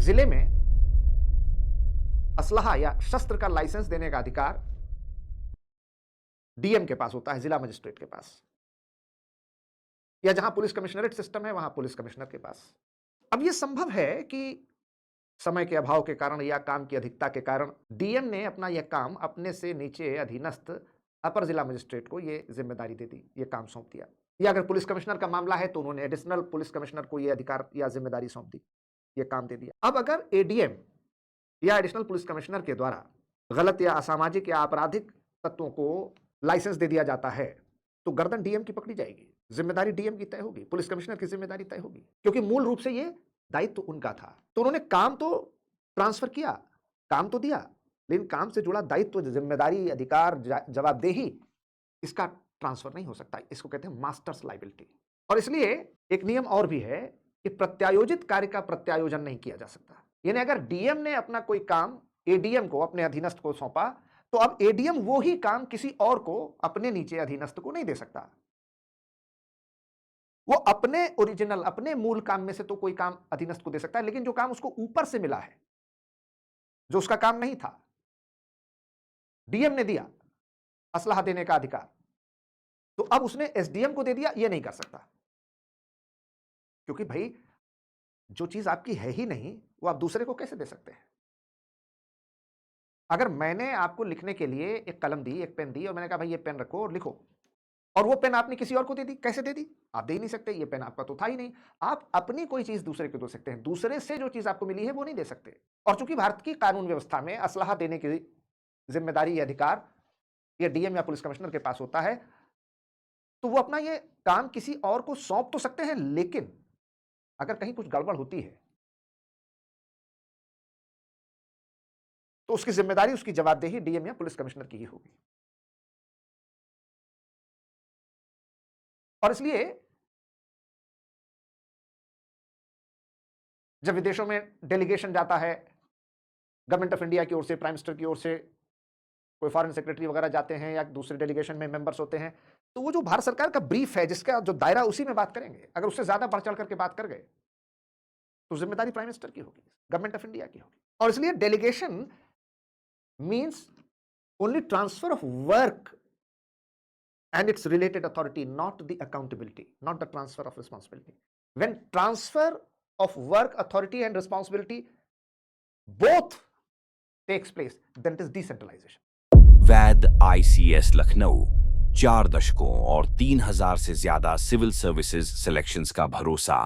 जिले में असलहा या शस्त्र का लाइसेंस देने का अधिकार डीएम के पास होता है, जिला मजिस्ट्रेट के पास, या जहां पुलिस कमिश्नरेट सिस्टम है वहां पुलिस कमिश्नर के पास। अब यह संभव है कि समय के अभाव के कारण या काम की अधिकता के कारण डीएम ने अपना यह काम अपने से नीचे अधीनस्थ अपर जिला मजिस्ट्रेट को यह जिम्मेदारी दे दी, यह काम सौंप दिया। या अगर पुलिस कमिश्नर का मामला है तो उन्होंने एडिशनल पुलिस कमिश्नर को यह अधिकार या जिम्मेदारी सौंप दी, यह काम दे दिया। अब अगर एडीएम या एडिशनल पुलिस कमिश्नर के द्वारा गलत या असामाजिक या आपराधिक तत्वों को लाइसेंस दे दिया जाता है तो गर्दन डीएम की पकड़ी जाएगी, जिम्मेदारी डीएम की तय होगी, पुलिस कमिश्नर की जिम्मेदारी तय होगी, क्योंकि मूल रूप से यह दायित्व उनका था। तो उन्होंने काम तो ट्रांसफर किया, काम तो दिया, लेकिन काम से जुड़ा दायित्व, जिम्मेदारी, अधिकार, जवाबदेही, इसका ट्रांसफर नहीं हो सकता। इसको कहते हैं मास्टर्स लायबिलिटी। और इसलिए एक नियम और भी है कि प्रत्यायोजित कार्य का प्रत्यायोजन नहीं किया जा सकता। यानी अगर डीएम ने अपना कोई काम एडीएम को, अपने अधीनस्थ को सौंपा, तो अब एडीएम वो ही काम किसी और को, अपने नीचे अधीनस्थ को नहीं दे सकता। वो अपने ओरिजिनल, अपने मूल काम में से तो कोई काम अधीनस्थ को दे सकता है, लेकिन जो काम उसको ऊपर से मिला है, जो उसका काम नहीं था, डीएम ने दिया असलहा देने का अधिकार, तो अब उसने एसडीएम को दे दिया, यह नहीं कर सकता। क्योंकि भाई जो चीज आपकी है ही नहीं वो आप दूसरे को कैसे दे सकते हैं? अगर मैंने आपको लिखने के लिए एक कलम दी, एक पेन दी, और मैंने कहा भाई ये पेन रखो और लिखो, और वो पेन आपने किसी और को दे दी, कैसे दे दी? आप दे ही नहीं सकते, ये पेन आपका तो था ही नहीं। आप अपनी कोई चीज दूसरे को दे सकते हैं, दूसरे से जो चीज आपको मिली है वो नहीं दे सकते। और चूंकि भारत की कानून व्यवस्था में असलहा देने की जिम्मेदारी या अधिकार या डीएम या पुलिस कमिश्नर के पास होता है, तो वो अपना ये काम किसी और को सौंप तो सकते हैं, लेकिन अगर कहीं कुछ गड़बड़ होती है तो उसकी जिम्मेदारी, उसकी जवाबदेही डीएम या पुलिस कमिश्नर की ही होगी। और इसलिए जब विदेशों में डेलीगेशन जाता है, गवर्नमेंट ऑफ इंडिया की ओर से, प्राइम मिनिस्टर की ओर से, कोई फॉरेन सेक्रेटरी वगैरह जाते हैं या दूसरे डेलीगेशन में मेंबर्स होते हैं, तो वो जो भारत सरकार का ब्रीफ है, जिसका जो दायरा, उसी में बात करेंगे। अगर उससे ज्यादा बढ़ चढ़ करके बात कर गए तो जिम्मेदारी प्राइम मिनिस्टर की होगी, गवर्नमेंट ऑफ इंडिया की होगी। और इसलिए delegation means only transfer of work and its related authority, not the accountability, not the transfer of responsibility. When transfer of work, authority and responsibility both takes place, then it is decentralization. Vaid ICS Lucknow 4 दशकों और 3000 से ज्यादा civil services selections का भरोसा